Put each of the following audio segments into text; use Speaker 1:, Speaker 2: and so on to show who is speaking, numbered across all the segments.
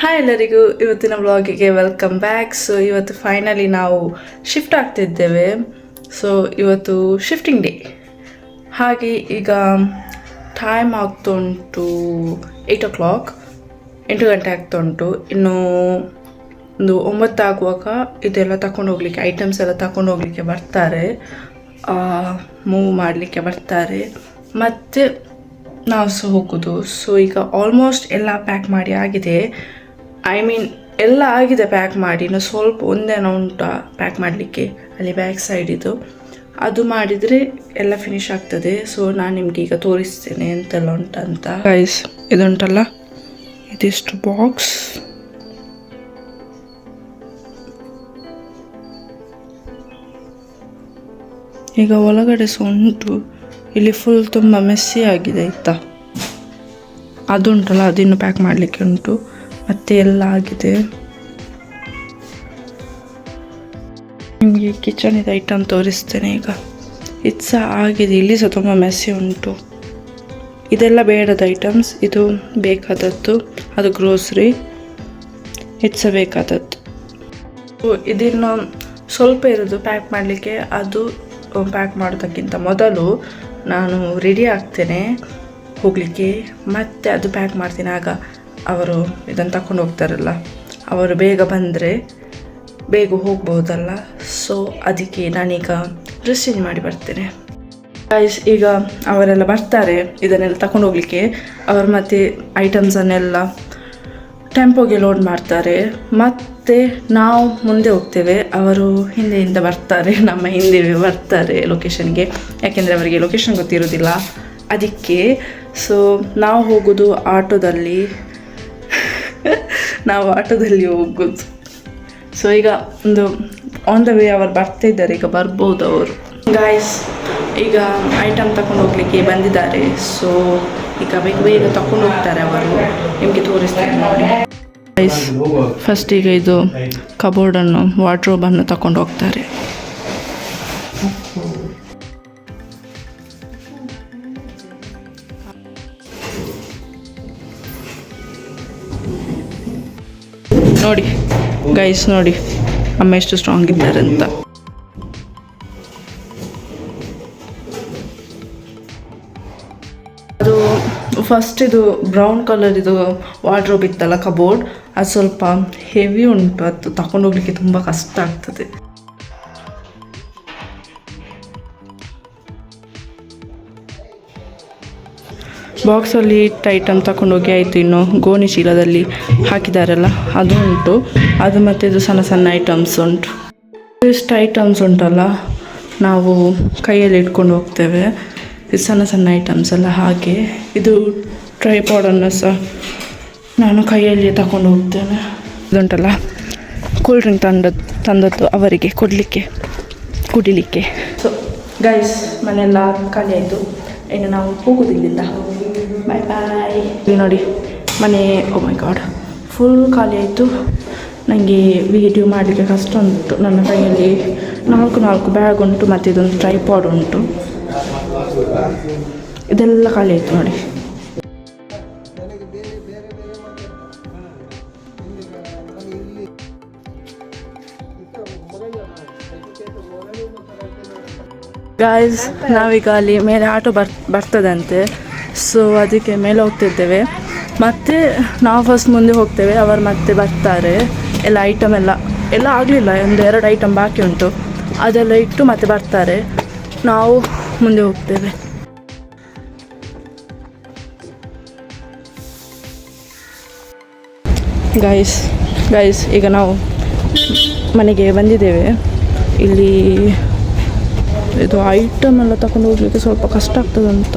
Speaker 1: Hi ಎಲ್ಲರಿಗೂ, ಇವತ್ತಿನ ವ್ಲಾಗಿಗೆ welcome back. So ಇವತ್ತು ಫೈನಲಿ ನಾವು ಶಿಫ್ಟ್ ಆಗ್ತಿದ್ದೇವೆ. ಸೊ ಇವತ್ತು ಶಿಫ್ಟಿಂಗ್ ಡೇ. ಹಾಗೆ ಈಗ ಟೈಮ್ ಆಗ್ತುಂಟು 8 o'clock, 8 ಗಂಟೆ ಆಗ್ತುಂಟು. ಇನ್ನು ಒಂದು 9 ಆಗುವಾಗ ಇದೆಲ್ಲ ತಗೊಂಡು ಹೋಗ್ಲಿಕ್ಕೆ, ಐಟಮ್ಸ್ ಎಲ್ಲ ತಗೊಂಡು ಹೋಗ್ಲಿಕ್ಕೆ ಬರ್ತಾರೆ, ಮೂವ್ ಮಾಡಲಿಕ್ಕೆ ಬರ್ತಾರೆ, ಮತ್ತು ನಾವು ಸಹ ಹೋಗೋದು. ಸೊ ಈಗ ಆಲ್ಮೋಸ್ಟ್ ಎಲ್ಲ ಪ್ಯಾಕ್ ಮಾಡಿ ಆಗಿದೆ. ಎಲ್ಲ ಆಗಿದೆ ಪ್ಯಾಕ್ ಮಾಡಿ. ಇನ್ನು ಸ್ವಲ್ಪ ಒಂದೇನೋ ಉಂಟು ಪ್ಯಾಕ್ ಮಾಡಲಿಕ್ಕೆ, ಅಲ್ಲಿ ಬ್ಯಾಕ್ ಸೈಡ್ ಇದು, ಅದು ಮಾಡಿದರೆ ಎಲ್ಲ ಫಿನಿಶ್ ಆಗ್ತದೆ. ಸೊ ನಾನು ನಿಮಗೆ ಈಗ ತೋರಿಸ್ತೇನೆ ಎಂತೆಲ್ಲ ಉಂಟಂತ. ಗೈಸ್, ಇದುಂಟಲ್ಲ, ಇದಿಷ್ಟು ಬಾಕ್ಸ್. ಈಗ ಒಳಗಡೆ ಸಹ ಉಂಟು. ಇಲ್ಲಿ ಫುಲ್ ತುಂಬ ಮೆಸ್ಸಿ ಆಗಿದೆ ಆಯಿತಾ. ಅದುಂಟಲ್ಲ, ಅದಿನ್ನು ಪ್ಯಾಕ್ ಮಾಡಲಿಕ್ಕೆ ಉಂಟು. ಮತ್ತೆ ಎಲ್ಲ ಆಗಿದೆ. ನಿಮಗೆ ಕಿಚನಿದ ಐಟಮ್ ತೋರಿಸ್ತೇನೆ ಈಗ. ಇದು ಸಹ ಆಗಿದೆ. ಇಲ್ಲಿ ಸಹ ತುಂಬ ಮೆಸ್ಸಿ ಉಂಟು. ಇದೆಲ್ಲ ಬೇಡದ ಐಟಮ್ಸ್, ಇದು ಬೇಕಾದದ್ದು. ಅದು ಗ್ರೋಸರಿ, ಇದು ಸಹ ಬೇಕಾದದ್ದು. ಇದಿನ್ನು ಸ್ವಲ್ಪ ಇರೋದು ಪ್ಯಾಕ್ ಮಾಡಲಿಕ್ಕೆ. ಅದು ಪ್ಯಾಕ್ ಮಾಡೋದಕ್ಕಿಂತ ಮೊದಲು ನಾನು ರೆಡಿ ಆಗ್ತೇನೆ ಹೋಗಲಿಕ್ಕೆ, ಮತ್ತು ಅದು ಪ್ಯಾಕ್ ಮಾಡ್ತೀನಿ. ಆಗ ಅವರು ಇದನ್ನು ತಗೊಂಡು ಹೋಗ್ತಾರಲ್ಲ, ಅವರು ಬೇಗ ಬಂದರೆ ಬೇಗ ಹೋಗ್ಬೋದಲ್ಲ. ಸೊ ಅದಕ್ಕೆ ನಾನೀಗ ಡ್ರೆಸ್ ಚೇಂಜ್ ಮಾಡಿ ಬರ್ತೇನೆ. ಗೈಸ್, ಈಗ ಅವರೆಲ್ಲ ಬರ್ತಾರೆ ಇದನ್ನೆಲ್ಲ ತಗೊಂಡು ಹೋಗಲಿಕ್ಕೆ. ಅವರು ಮತ್ತು ಐಟಮ್ಸನ್ನೆಲ್ಲ ಟೆಂಪೋಗೆ ಲೋಡ್ ಮಾಡ್ತಾರೆ, ಮತ್ತು ನಾವು ಮುಂದೆ ಹೋಗ್ತೇವೆ. ಅವರು ಹಿಂದೆಯಿಂದ ಬರ್ತಾರೆ, ನಮ್ಮ ಹಿಂದೆ ಬರ್ತಾರೆ ಲೊಕೇಶನ್ಗೆ. ಯಾಕೆಂದರೆ ಅವರಿಗೆ ಲೊಕೇಶನ್ ಗೊತ್ತಿರೋದಿಲ್ಲ, ಅದಕ್ಕೆ. ಸೊ ನಾವು ಹೋಗೋದು ಆಟೋದಲ್ಲಿ ಹೋಗೋದು. ಸೊ ಈಗ ಒಂದು ಆನ್ ದ ವೇ ಅವರು ಬರ್ತಾ ಇದ್ದಾರೆ, ಈಗ ಬರ್ಬೋದು ಅವರು. ಗಾಯ್ಸ್, ಈಗ ಐಟಮ್ ತಗೊಂಡು ಹೋಗ್ಲಿಕ್ಕೆ ಬಂದಿದ್ದಾರೆ. ಸೊ ಈಗ ಬೇಗ ತಗೊಂಡು ಹೋಗ್ತಾರೆ ಅವರು. ನಿಮಗೆ ತೋರಿಸ್ತಾರೆ ನೋಡಿ. ಗೈಸ್, ಫಸ್ಟ್ ಈಗ ಇದು ಕಬೋರ್ಡನ್ನು, ವಾರ್ಡ್ರೋಬನ್ನು ತಗೊಂಡು ಹೋಗ್ತಾರೆ. ನೋಡಿ ಗೈಸ್, ನೋಡಿ ಅಮ್ಮ ಎಷ್ಟು ಸ್ಟ್ರಾಂಗ್ ಇದ್ದಾರೆ ಅಂತ. ಅದು ಫಸ್ಟ್ ಇದು ಬ್ರೌನ್ ಕಲರ್ ಇದು ವಾರ್ಡ್ರೋಬ್ ಇತ್ತಲ್ಲ, ಕಬೋರ್ಡ್, ಅದು ಸ್ವಲ್ಪ ಹೆವಿ ಉಂಟು. ಅದು ತಗೊಂಡು ಹೋಗ್ಲಿಕ್ಕೆ ತುಂಬ ಕಷ್ಟ ಆಗ್ತದೆ. ಬಾಕ್ಸಲ್ಲಿ ಇಟ್ಟ ಐಟಮ್ ತಗೊಂಡೋಗಿ ಆಯಿತು. ಇನ್ನು ಗೋಣಿ ಚೀಲದಲ್ಲಿ ಹಾಕಿದಾರಲ್ಲ ಅದು ಉಂಟು. ಅದು ಮತ್ತು ಇದು ಸಣ್ಣ ಸಣ್ಣ ಐಟಮ್ಸ್ ಉಂಟು. ಇಷ್ಟು ಐಟಮ್ಸ್ ಉಂಟಲ್ಲ, ನಾವು ಕೈಯಲ್ಲಿ ಇಟ್ಕೊಂಡು ಹೋಗ್ತೇವೆ. ಇದು ಸಣ್ಣ ಸಣ್ಣ ಐಟಮ್ಸ್ ಎಲ್ಲ. ಹಾಗೆ ಇದು ಟ್ರೈಪಾಡನ್ನು ಸಹ ನಾನು ಕೈಯಲ್ಲಿ ತಗೊಂಡು ಹೋಗ್ತೇನೆ. ಇದುಂಟಲ್ಲ, ಕೂಲ್ ಡ್ರಿಂಕ್ ತಂದದ್ದು ಅವರಿಗೆ ಕುಡಿಲಿಕ್ಕೆ. ಸೊ ಗೈಸ್, ಮನೆಯೆಲ್ಲ ಖಾಲಿ ಆಯಿತು. ಇನ್ನು ನಾವು ಹೋಗೋದಿಲ್ಲ. ಬಾಯ್ ಬಾಯ್. ನೋಡಿ ಮನೆ, ಓ ಮೈ ಗಾಡ್, ಫುಲ್ ಖಾಲಿ ಆಯಿತು. ನನಗೆ ವಿಡಿಯೋ ಮಾಡಲಿಕ್ಕೆ ಕಷ್ಟ ಉಂಟು. ನನ್ನ ಕೈಯಲ್ಲಿ 4 ಬ್ಯಾಗ್ ಉಂಟು, ಮತ್ತು ಇದೊಂದು ಟ್ರೈಪಾಡ್ ಉಂಟು. ಇದೆಲ್ಲ ಖಾಲಿ ಆಯಿತು ನೋಡಿ. ಗಾಯ್ಸ್, ನಾವೀಗ ಅಲ್ಲಿ ಮೇಲೆ ಆಟೋ ಬರ್ತದಂತೆ. ಸೊ ಅದಕ್ಕೆ ಮೇಲೆ ಹೋಗ್ತಿದ್ದೇವೆ. ಮತ್ತು ನಾವು ಫಸ್ಟ್ ಮುಂದೆ ಹೋಗ್ತೇವೆ, ಅವರು ಮತ್ತೆ ಬರ್ತಾರೆ. ಎಲ್ಲ ಐಟಮ್ ಎಲ್ಲ ಆಗಲಿಲ್ಲ, 1-2 ಐಟಮ್ ಬಾಕಿ ಉಂಟು, ಅದೆಲ್ಲ ಇಟ್ಟು ಮತ್ತೆ ಬರ್ತಾರೆ. ನಾವು ಮುಂದೆ ಹೋಗ್ತೇವೆ. ಗೈಸ್, ಈಗ ನಾವು ಮನೆಗೆ ಬಂದಿದ್ದೇವೆ. ಇಲ್ಲಿ ಇದು ಐಟಮ್ ಎಲ್ಲ ತಗೊಂಡು ಹೋಗ್ಲಿಕ್ಕೆ ಸ್ವಲ್ಪ ಕಷ್ಟ ಆಗ್ತದಂತ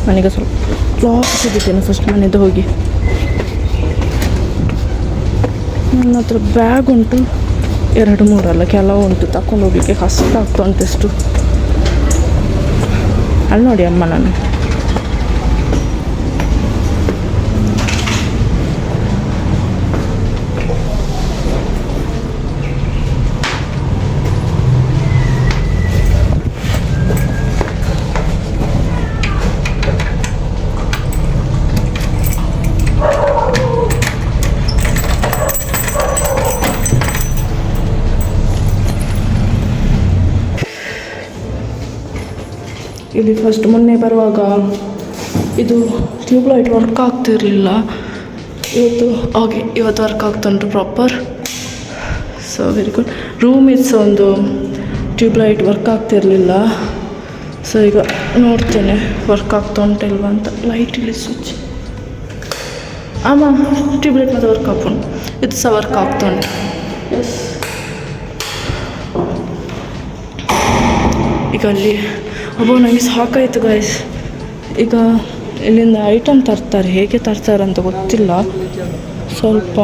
Speaker 1: ನನಗೆ ಸ್ವಲ್ಪ ಕ್ಲಾತ್ ಸಿಗುತ್ತೇನೆ. ಫಸ್ಟ್ ಮನೆದು ಹೋಗಿ ನನ್ನ ಹತ್ರ ಬ್ಯಾಗ್ ಉಂಟು, 2-3 ಅಲ್ಲ, ಕೆಲವು ಉಂಟು. ತಗೊಂಡು ಹೋಗ್ಲಿಕ್ಕೆ ಕಷ್ಟ ಆಗ್ತಾ ಉಂಟೆಷ್ಟು. ಅಲ್ಲಿ ನೋಡಿ ಅಮ್ಮ, ನಾನು ಇಲ್ಲಿ ಫಸ್ಟ್ ಮೊನ್ನೆ ಬರುವಾಗ ಇದು ಟ್ಯೂಬ್ಲೈಟ್ ವರ್ಕ್ ಆಗ್ತಿರಲಿಲ್ಲ, ಇವತ್ತು ವರ್ಕ್ ಆಗ್ತುಂಟು proper. So very good. Room it's ಒಂದು ಟ್ಯೂಬ್ಲೈಟ್ ವರ್ಕ್ ಆಗ್ತಿರಲಿಲ್ಲ. ಸೊ ಈಗ ನೋಡ್ತೇನೆ ವರ್ಕ್ ಆಗ್ತಾ ಉಂಟಿಲ್ವ ಅಂತ. ಲೈಟ್ ಇಲ್ಲಿ ಸ್ವಿಚ್ ಟ್ಯೂಬ್ಲೈಟ್ ಮತ್ತು ವರ್ಕ್ ಆಗ್ತುಂಟು, ಇದು ಸಹ ವರ್ಕ್ ಆಗ್ತಾ ಉಂಟು. ಎಸ್, ಈಗ ಅಲ್ಲಿ ನನಗೆ ಸಾಕಾಯಿತು ಗಾಯ್ಸ್. ಈಗ ಇಲ್ಲಿಂದ ಐಟಮ್ ತರ್ತಾರೆ, ಹೇಗೆ ತರ್ತಾರೆ ಅಂತ ಗೊತ್ತಿಲ್ಲ. ಸ್ವಲ್ಪ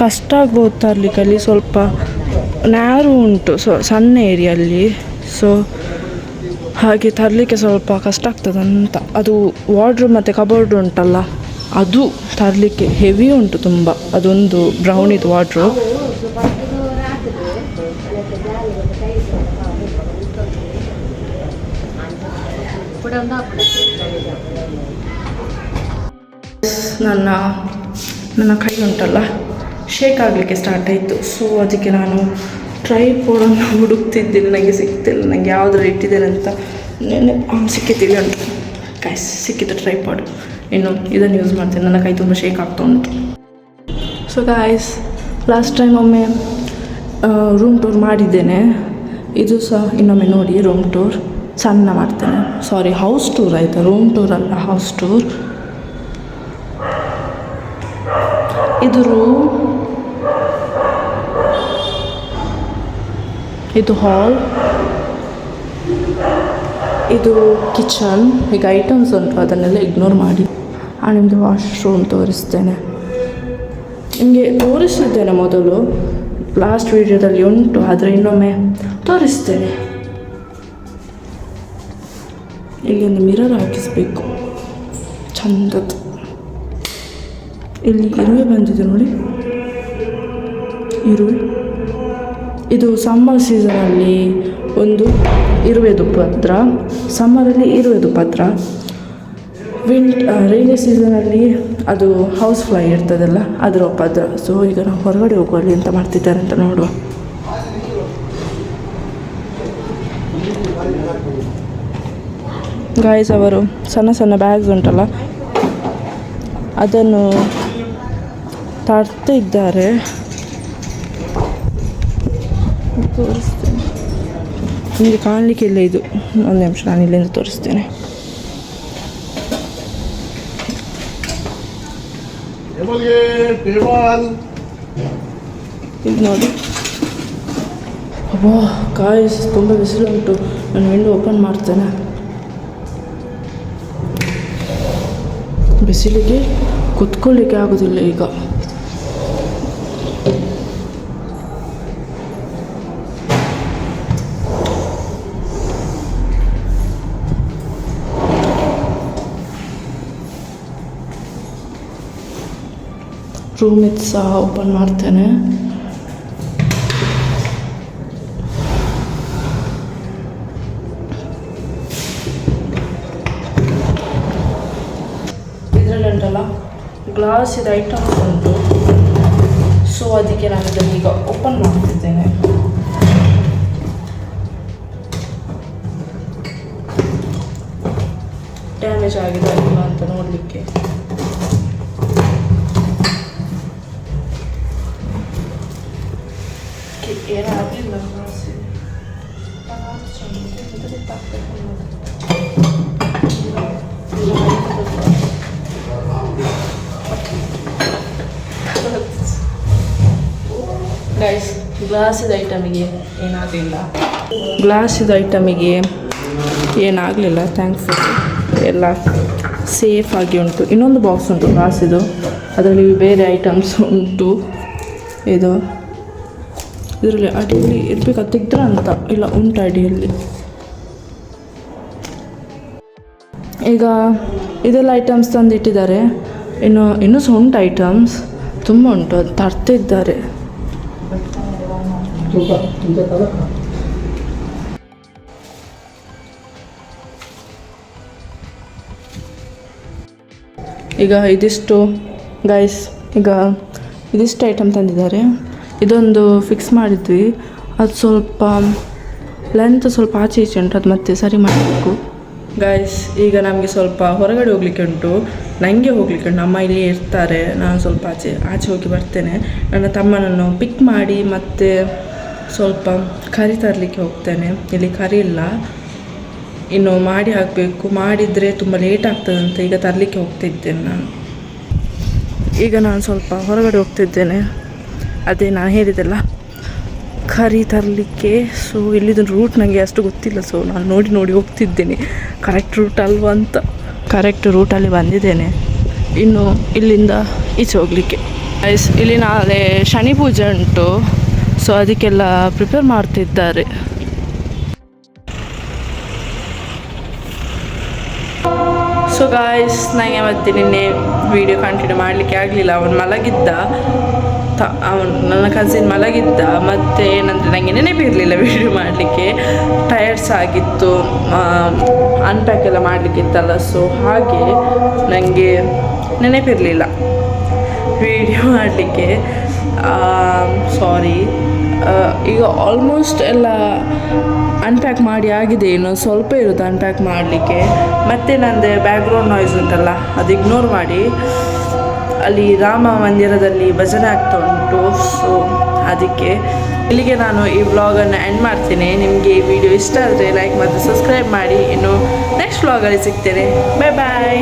Speaker 1: ಕಷ್ಟ ಆಗ್ಬೋದು ತರಲಿಕ್ಕೆ. ಅಲ್ಲಿ ಸ್ವಲ್ಪ ನ್ಯಾರು ಉಂಟು, ಸಣ್ಣ ಏರಿಯಲ್ಲಿ. ಸೊ ಹಾಗೆ ತರಲಿಕ್ಕೆ ಸ್ವಲ್ಪ ಕಷ್ಟ ಆಗ್ತದಂತ. ಅದು ವಾರ್ಡ್ರೋಬ್ ಮತ್ತು ಕಬೋರ್ಡ್ ಉಂಟಲ್ಲ, ಅದು ತರಲಿಕ್ಕೆ ಹೆವಿ ಉಂಟು ತುಂಬ. ಅದೊಂದು ಬ್ರೌನಿದು ವಾರ್ಡ್ರೋಬ್. ನನ್ನ ಕೈ ಉಂಟಲ್ಲ ಶೇಕ್ ಆಗಲಿಕ್ಕೆ ಸ್ಟಾರ್ಟ್ ಆಯಿತು. ಸೊ ಅದಕ್ಕೆ ನಾನು ಟ್ರೈಪಾಡನ್ನು ಹುಡುಕ್ತಿದ್ದೀನಿ, ನನಗೆ ಸಿಗ್ತಿಲ್ಲ. ನನಗೆ ಯಾವುದರ ಇಟ್ಟಿದ್ದೇನೆ ಅಂತ ಸಿಕ್ಕಿದ್ದೀವಿ ಅಂತ ಗಾಯ್ಸ್, ಸಿಕ್ಕಿತ್ತು ಟ್ರೈಪಾಡ್. ಇನ್ನು ಇದನ್ನು ಯೂಸ್ ಮಾಡ್ತೀನಿ. ನನ್ನ ಕೈ ತುಂಬ ಶೇಕ್ ಆಗ್ತಾ ಉಂಟು. ಸೊ ಗಾಯ್ಸ್, ಲಾಸ್ಟ್ ಟೈಮ್ ಒಮ್ಮೆ ರೂಮ್ ಟೂರ್ ಮಾಡಿದ್ದೇನೆ. ಇದು ಸಹ ಇನ್ನೊಮ್ಮೆ ನೋಡಿ ರೂಮ್ ಟೂರ್ ಸಣ್ಣ ಮಾಡ್ತೇನೆ. ಸಾರಿ, ಹೌಸ್ ಟೂರ್ ಆಯಿತಾ, ರೂಮ್ ಟೂರ್ ಅಲ್ಲ, ಹೌಸ್ ಟೂರ್. ಇದು ರೂಮ್, ಇದು ಹಾಲ್, ಇದು ಕಿಚನ್. ಈಗ ಐಟಮ್ಸ್ ಉಂಟು, ಅದನ್ನೆಲ್ಲ ಇಗ್ನೋರ್ ಮಾಡಿ ನಿಮ್ಮದು ವಾಶ್ರೂಮ್ ತೋರಿಸ್ತೇನೆ. ನಿಮಗೆ ತೋರಿಸಿದ್ದೇನೆ ಮೊದಲು, ಲಾಸ್ಟ್ ವೀಡಿಯೋದಲ್ಲಿ ಉಂಟು, ಆದರೆ ಇನ್ನೊಮ್ಮೆ ತೋರಿಸ್ತೇನೆ. ಇಲ್ಲಿ ಒಂದು ಮಿರರ್ ಹಾಕಿಸ್ಬೇಕು ಚಂದದ್ದು. ಇಲ್ಲಿ ಇರುವೆ ಬಂದಿದೆ ನೋಡಿ, ಇರುವೆ. ಇದು ಸಮ್ಮರ್ ಸೀಸನಲ್ಲಿ ಒಂದು ಇರುವೆದು ಪತ್ರ, ಸಮ್ಮರಲ್ಲಿ ಇರುವೆದು ಪತ್ರ. ರೈನಿ ಸೀಸನಲ್ಲಿ ಅದು ಹೌಸ್ ಫ್ಲೈ ಇರ್ತದಲ್ಲ, ಅದರ ಪತ್ರ. ಸೊ ಈಗ ನಾವು ಹೊರಗಡೆ ಹೋಗುವಲ್ಲಿ ಎಂತ ಮಾಡ್ತಿದ್ದಾರೆ ಅಂತ ನೋಡುವ. ಗಾಯ್ಸ್, ಅವರು ಸಣ್ಣ ಸಣ್ಣ ಬ್ಯಾಗ್ಸ್ ಉಂಟಲ್ಲ, ಅದನ್ನು ತರ್ತಾ ಇದ್ದಾರೆ. ತೋರಿಸ್ತೇನೆ ನಿಮಗೆ, ಕಾಣಲಿಕ್ಕಿಲ್ಲ ಇದು. ಒಂದು ನಿಮಿಷ, ನಾನು ಇಲ್ಲಿಂದ ತೋರಿಸ್ತೇನೆ. ಇದು ನೋಡಿ. ಅಬ್ಬಾ ಗಾಯ್ಸ್, ತುಂಬ ಬಿಸಿಲು ಉಂಟು. ನಾನು ವಿಂಡೋ ಓಪನ್ ಮಾಡ್ತೇನೆ. ಬಿಸಿಲಿಗೆ ಕುತ್ಕೊಳ್ಳಿಕ್ಕೆ ಆಗೋದಿಲ್ಲ ಈಗ. ರೂಮ್ ಇದು ಸಹ ಓಪನ್ ಮಾಡ್ತೇನೆ. ಇದರಲ್ಲಿ ಉಂಟಲ್ಲ ಗ್ಲಾಸ್ ಇದು ಐಟಮ್ಸ್ ಉಂಟು. ಸೊ ಅದಕ್ಕೆ ನಾನು ಇದನ್ನು ಈಗ ಓಪನ್ ಮಾಡ್ತಿದ್ದೇನೆ. ಡ್ಯಾಮೇಜ್ ಆಗಿದೆ ಇಲ್ಲ ಅಂತ ನೋಡಲಿಕ್ಕೆ. ಏನಾಗಲಿಲ್ಲ ಗೈಸ್, ಗ್ಲಾಸಿದ ಐಟಮಿಗೆ ಏನಾಗಲಿಲ್ಲ. ಥ್ಯಾಂಕ್ಫುಲ್. ಎಲ್ಲ ಸೇಫಾಗಿ ಉಂಟು. ಇನ್ನೊಂದು ಬಾಕ್ಸ್ ಉಂಟು ಗ್ಲಾಸಿದು, ಅದರಲ್ಲಿ ಬೇರೆ ಐಟಮ್ಸ್ ಉಂಟು. ಇದರಲ್ಲಿ ಅಡಿಯಲ್ಲಿ ಇರಬೇಕು, ತೆಗ್ದ್ರ ಅಂತ ಇಲ್ಲ, ಉಂಟು ಅಡಿಯಲ್ಲಿ. ಈಗ ಇದೆಲ್ಲ ಐಟಮ್ಸ್ ತಂದಿಟ್ಟಿದ್ದಾರೆ. ಇನ್ನೂ ಸಹ ಉಂಟು ಐಟಮ್ಸ್, ತುಂಬ ಉಂಟು, ಅದು ತರ್ತಿದ್ದಾರೆ. ಈಗ ಇದಿಷ್ಟು ಗೈಸ್, ಇದಿಷ್ಟು ಐಟಮ್ ತಂದಿದ್ದಾರೆ. ಇದೊಂದು ಫಿಕ್ಸ್ ಮಾಡಿದ್ವಿ, ಅದು ಸ್ವಲ್ಪ ಲೆಂತ್ ಸ್ವಲ್ಪ ಆಚೆ ಈಚೆ ಉಂಟು, ಅದು ಮತ್ತೆ ಸರಿ ಮಾಡಬೇಕು. ಗೈಸ್, ಈಗ ನಮಗೆ ಸ್ವಲ್ಪ ಹೊರಗಡೆ ಹೋಗ್ಲಿಕ್ಕೆ ಉಂಟು, ನನಗೆ ಹೋಗ್ಲಿಕ್ಕೆ ಉಂಟು. ಅಮ್ಮ ಇಲ್ಲಿ ಇರ್ತಾರೆ, ನಾನು ಸ್ವಲ್ಪ ಆಚೆ ಹೋಗಿ ಬರ್ತೇನೆ. ನನ್ನ ತಮ್ಮನನ್ನು ಪಿಕ್ ಮಾಡಿ ಮತ್ತೆ ಸ್ವಲ್ಪ ಕರಿ ತರಲಿಕ್ಕೆ ಹೋಗ್ತೇನೆ. ಇಲ್ಲಿ ಕರಿ ಇಲ್ಲ, ಇನ್ನು ಮಾಡಿ ಹಾಕಬೇಕು. ಮಾಡಿದರೆ ತುಂಬ ಲೇಟ್ ಆಗ್ತದಂತ ಈಗ ತರಲಿಕ್ಕೆ ಹೋಗ್ತಿದ್ದೇನೆ ನಾನು. ಈಗ ನಾನು ಸ್ವಲ್ಪ ಹೊರಗಡೆ ಹೋಗ್ತಿದ್ದೇನೆ, ಅದೇ ನಾನು ಹೇಳಿದೆಲ್ಲ ಕರಿ ತರಲಿಕ್ಕೆ. ಸೊ ಇಲ್ಲಿದ್ದು ರೂಟ್ ನನಗೆ ಅಷ್ಟು ಗೊತ್ತಿಲ್ಲ, ಸೊ ನಾನು ನೋಡಿ ಹೋಗ್ತಿದ್ದೇನೆ ಕರೆಕ್ಟ್ ರೂಟ್ ಅಲ್ವಾ ಅಂತ. ಕರೆಕ್ಟ್ ರೂಟಲ್ಲಿ ಬಂದಿದ್ದೇನೆ, ಇನ್ನು ಇಲ್ಲಿಂದ ಈಚೆ ಹೋಗಲಿಕ್ಕೆ. ಇಲ್ಲಿ ನಾಳೆ ಶನಿ ಪೂಜೆ ಉಂಟು, ಸೊ ಅದಕ್ಕೆಲ್ಲ ಪ್ರಿಪೇರ್ ಮಾಡ್ತಿದ್ದಾರೆ. ಸೊ ಗಾಯ್ಸ್, ನನಗೆ ಮತ್ತೆ ನಿನ್ನೆ ವಿಡಿಯೋ ಕಂಟಿನ್ಯೂ ಮಾಡಲಿಕ್ಕೆ ಆಗಲಿಲ್ಲ. ಅವನು ಮಲಗಿದ್ದ, ನನ್ನ ಕಸಿನ್ ಮಲಗಿದ್ದ. ಮತ್ತು ಏನಂದರೆ ನನಗೆ ನೆನಪಿರಲಿಲ್ಲ ವಿಡಿಯೋ ಮಾಡಲಿಕ್ಕೆ, ಟಯರ್ಡ್ಸ್ ಆಗಿತ್ತು, ಅನ್ಪ್ಯಾಕ್ ಎಲ್ಲ ಮಾಡಲಿಕ್ಕಿತ್ತಲ್ಲ. ಸೊ ಹಾಗೆ ನನಗೆ ನೆನಪಿರಲಿಲ್ಲ ವಿಡಿಯೋ ಮಾಡಲಿಕ್ಕೆ, ಸಾರಿ. ಈಗ ಆಲ್ಮೋಸ್ಟ್ ಎಲ್ಲ ಅನ್ಪ್ಯಾಕ್ ಮಾಡಿ ಆಗಿದೆ, ಇನ್ನು ಸ್ವಲ್ಪ ಇರುತ್ತೆ ಅನ್ಪ್ಯಾಕ್ ಮಾಡಲಿಕ್ಕೆ. ಮತ್ತು ನಂದು ಬ್ಯಾಕ್ಗ್ರೌಂಡ್ ನಾಯ್ಸ್ ಉಂಟಲ್ಲ, ಅದು ಇಗ್ನೋರ್ ಮಾಡಿ. ಅಲ್ಲಿ ರಾಮ ಮಂದಿರದಲ್ಲಿ ಭಜನೆ ಆಗ್ತಾ ಉಂಟು, ಸೊ ಅದಕ್ಕೆ. ಇಲ್ಲಿಗೆ ನಾನು ಈ ವ್ಲಾಗನ್ನು ಎಂಡ್ ಮಾಡ್ತೀನಿ. ನಿಮಗೆ ಈ ವಿಡಿಯೋ ಇಷ್ಟ ಆದರೆ ಲೈಕ್ ಮತ್ತು ಸಬ್ಸ್ಕ್ರೈಬ್ ಮಾಡಿ. ಇನ್ನು ನೆಕ್ಸ್ಟ್ ವ್ಲಾಗಲ್ಲಿ ಸಿಗ್ತೇನೆ. ಬಾಯ್ ಬಾಯ್.